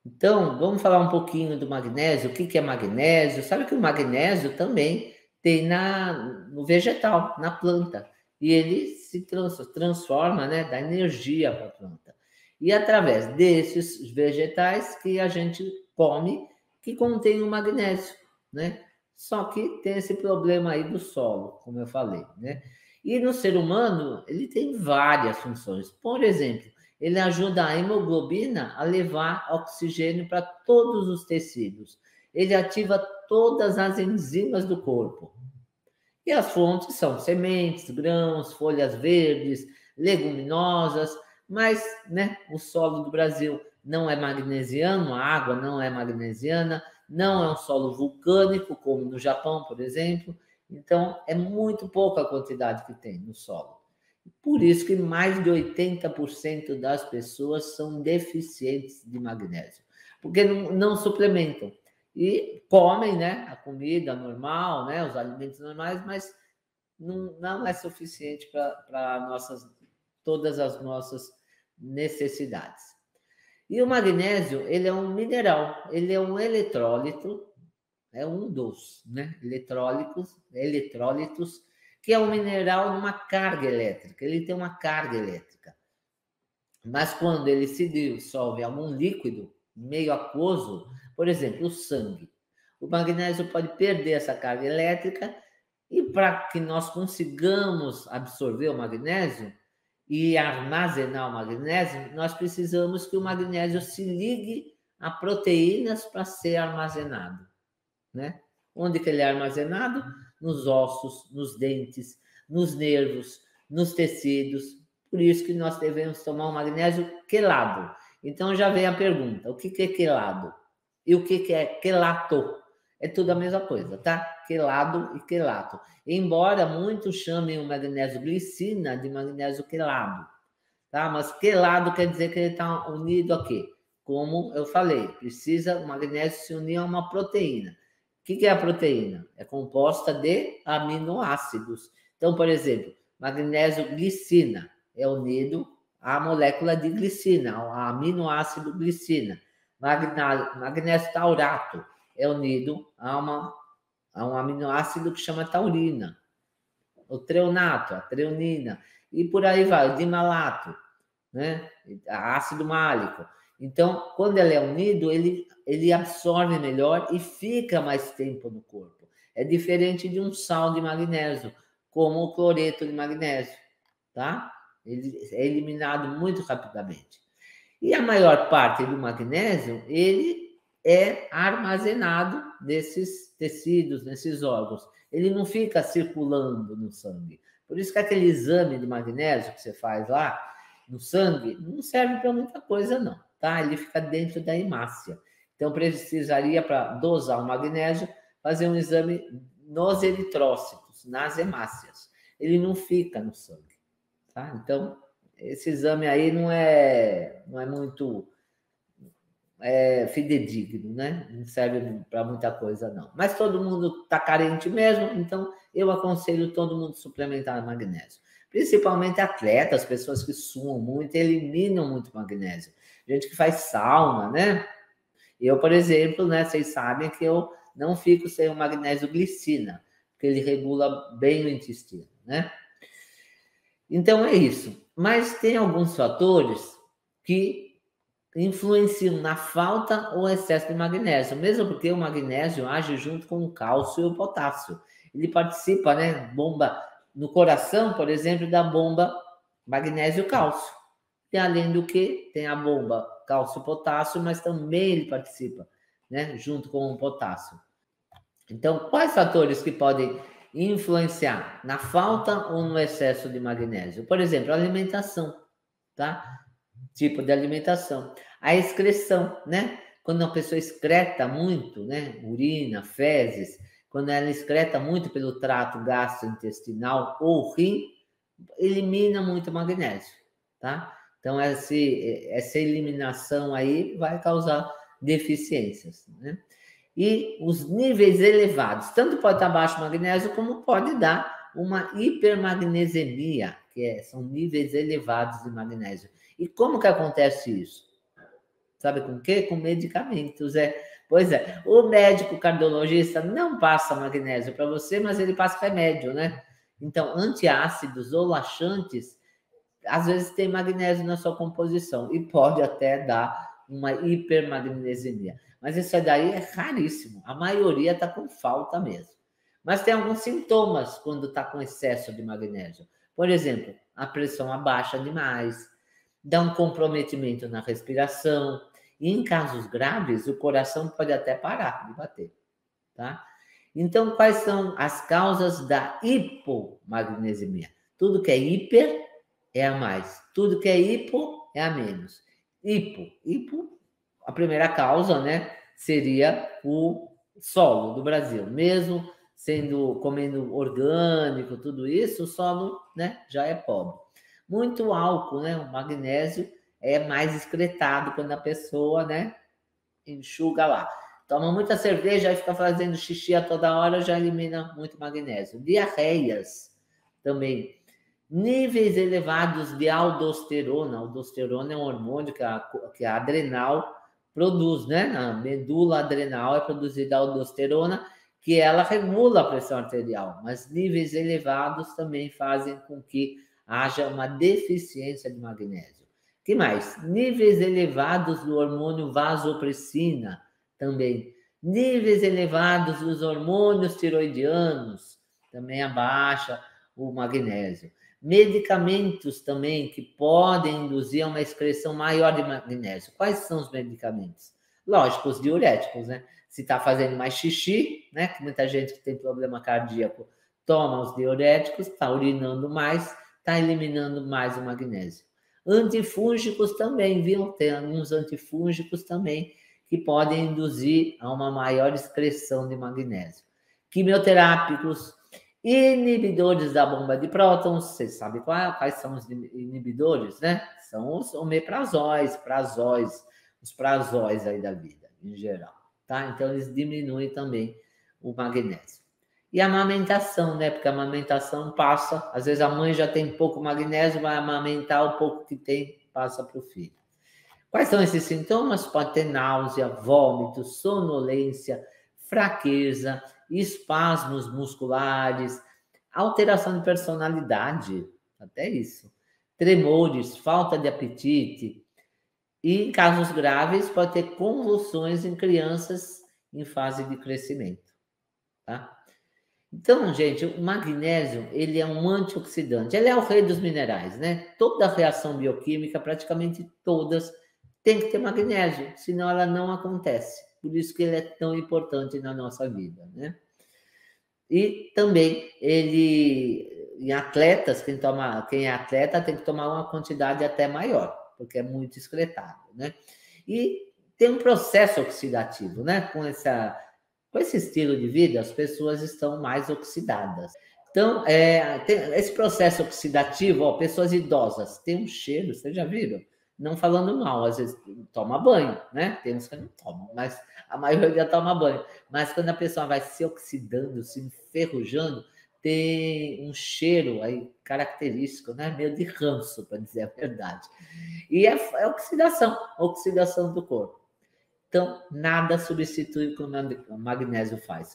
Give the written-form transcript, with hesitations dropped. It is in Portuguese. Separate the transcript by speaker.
Speaker 1: Então, vamos falar um pouquinho do magnésio. O que que é magnésio? Sabe que o magnésio também tem no vegetal, na planta. E ele se transforma, né, dá energia para a planta. E através desses vegetais que a gente come, que contém o magnésio, né? Só que tem esse problema aí do solo, como eu falei, né? E no ser humano, ele tem várias funções. Por exemplo, ele ajuda a hemoglobina a levar oxigênio para todos os tecidos. Ele ativa todas as enzimas do corpo. E as fontes são sementes, grãos, folhas verdes, leguminosas, mas, né, o solo do Brasil não é magnesiano, a água não é magnesiana, não é um solo vulcânico, como no Japão, por exemplo. Então, é muito pouca a quantidade que tem no solo. Por isso que mais de 80% das pessoas são deficientes de magnésio, porque não suplementam. E comem, né, a comida normal, né, os alimentos normais, mas não é suficiente para todas as nossas necessidades. E o magnésio, ele é um mineral, ele é um eletrólito, é um dos, né, eletrólitos, que é um mineral numa carga elétrica. Ele tem uma carga elétrica. Mas quando ele se dissolve em algum líquido meio aquoso, por exemplo, o sangue, o magnésio pode perder essa carga elétrica e para que nós consigamos absorver o magnésio e armazenar o magnésio, nós precisamos que o magnésio se ligue a proteínas para ser armazenado, né? Onde que ele é armazenado? Nos ossos, nos dentes, nos nervos, nos tecidos. Por isso que nós devemos tomar um magnésio quelado. Então já vem a pergunta: o que que é quelado? E o que que é quelato? É tudo a mesma coisa, tá? Quelado e quelato. Embora muitos chamem o magnésio glicina de magnésio quelado, tá? Mas quelado quer dizer que ele está unido a quê? Como eu falei, precisa o magnésio se unir a uma proteína. O que é a proteína? É composta de aminoácidos. Então, por exemplo, magnésio glicina é unido à molécula de glicina, ao aminoácido glicina. Magnésio taurato é unido a um aminoácido que chama taurina. O treonato, a treonina. E por aí vai, o dimalato, né? Ácido málico. Então, quando ele é unido, ele absorve melhor e fica mais tempo no corpo. É diferente de um sal de magnésio, como o cloreto de magnésio, tá? Ele é eliminado muito rapidamente. E a maior parte do magnésio, ele é armazenado nesses tecidos, nesses órgãos. Ele não fica circulando no sangue. Por isso que aquele exame de magnésio que você faz lá no sangue não serve para muita coisa, não, tá? Ele fica dentro da hemácia. Então, precisaria, para dosar o magnésio, fazer um exame nos eritrócitos, nas hemácias. Ele não fica no sangue, tá? Então, esse exame aí não é muito fidedigno, né? Não serve para muita coisa, não. Mas todo mundo está carente mesmo, então eu aconselho todo mundo suplementar magnésio. Principalmente atletas, pessoas que suam muito, eliminam muito magnésio. Gente que faz sauna, né? Eu, por exemplo, né, vocês sabem que eu não fico sem o magnésio glicina, porque ele regula bem o intestino, né? Então é isso. Mas tem alguns fatores que influenciam na falta ou excesso de magnésio, mesmo porque o magnésio age junto com o cálcio e o potássio. Ele participa, né, bomba no coração, por exemplo, da bomba magnésio-cálcio. E além do que, tem a bomba cálcio-potássio, mas também ele participa, né, junto com o potássio. Então, quais fatores que podem influenciar na falta ou no excesso de magnésio? Por exemplo, a alimentação, tá? Tipo de alimentação. A excreção, né? Quando uma pessoa excreta muito, né? Urina, fezes, quando ela excreta muito pelo trato gastrointestinal ou rim, elimina muito magnésio, tá? Então, essa eliminação aí vai causar deficiências, né? E os níveis elevados, tanto pode estar baixo magnésio, como pode dar uma hipermagnesemia, que são níveis elevados de magnésio. E como que acontece isso? Sabe com o quê? Com medicamentos, Pois é, o médico cardiologista não passa magnésio para você, mas ele passa remédio, né? Então, antiácidos ou laxantes, às vezes tem magnésio na sua composição e pode até dar uma hipermagnesemia. Mas isso daí é raríssimo. A maioria está com falta mesmo. Mas tem alguns sintomas quando está com excesso de magnésio. Por exemplo, a pressão abaixa demais, dá um comprometimento na respiração. E em casos graves, o coração pode até parar de bater, tá? Então, quais são as causas da hipomagnesemia? Tudo que é hiper é a mais. Tudo que é hipo é a menos. Hipo, a primeira causa, né, seria o solo do Brasil. Mesmo comendo orgânico, tudo isso, o solo, né, já é pobre. Muito álcool, né? O magnésio é mais excretado quando a pessoa, né, enxuga lá. Toma muita cerveja e fica fazendo xixi a toda hora, já elimina muito magnésio. Diarreias também. Níveis elevados de aldosterona. Aldosterona é um hormônio que a adrenal produz, né? Na medula adrenal é produzida aldosterona, que ela regula a pressão arterial, mas níveis elevados também fazem com que haja uma deficiência de magnésio. Que mais? Níveis elevados do hormônio vasopressina também. Níveis elevados dos hormônios tiroidianos também abaixa o magnésio. Medicamentos também que podem induzir a uma excreção maior de magnésio. Quais são os medicamentos? Lógico, os diuréticos, né? Se está fazendo mais xixi, né? Que muita gente que tem problema cardíaco toma os diuréticos, está urinando mais, está eliminando mais o magnésio. Antifúngicos também, viu? Tem alguns antifúngicos também que podem induzir a uma maior excreção de magnésio. Quimioterápicos, inibidores da bomba de prótons, vocês sabem quais são os inibidores, né? São os omeprazóis, os prazóis aí da vida, em geral, tá? Então, eles diminuem também o magnésio. E a amamentação, né? Porque a amamentação passa, às vezes a mãe já tem pouco magnésio, vai amamentar o pouco que tem, passa para o filho. Quais são esses sintomas? Pode ter náusea, vômito, sonolência, fraqueza, espasmos musculares, alteração de personalidade, até isso, tremores, falta de apetite. E em casos graves, pode ter convulsões em crianças em fase de crescimento, tá? Então, gente, o magnésio, ele é um antioxidante, ele é o rei dos minerais, né? Toda reação bioquímica, praticamente todas, tem que ter magnésio, senão ela não acontece. Por isso que ele é tão importante na nossa vida, né? E também em atletas, quem é atleta tem que tomar uma quantidade até maior, porque é muito excretado, né? E tem um processo oxidativo, né? Com esse estilo de vida, as pessoas estão mais oxidadas. Então, esse processo oxidativo, pessoas idosas, tem um cheiro, vocês já viram? Não falando mal, às vezes toma banho, né? Tem uns que não tomam, mas a maioria toma banho. Mas quando a pessoa vai se oxidando, se enferrujando, tem um cheiro aí característico, né? Meio de ranço, para dizer a verdade. E é oxidação do corpo. Então, nada substitui o que o magnésio faz.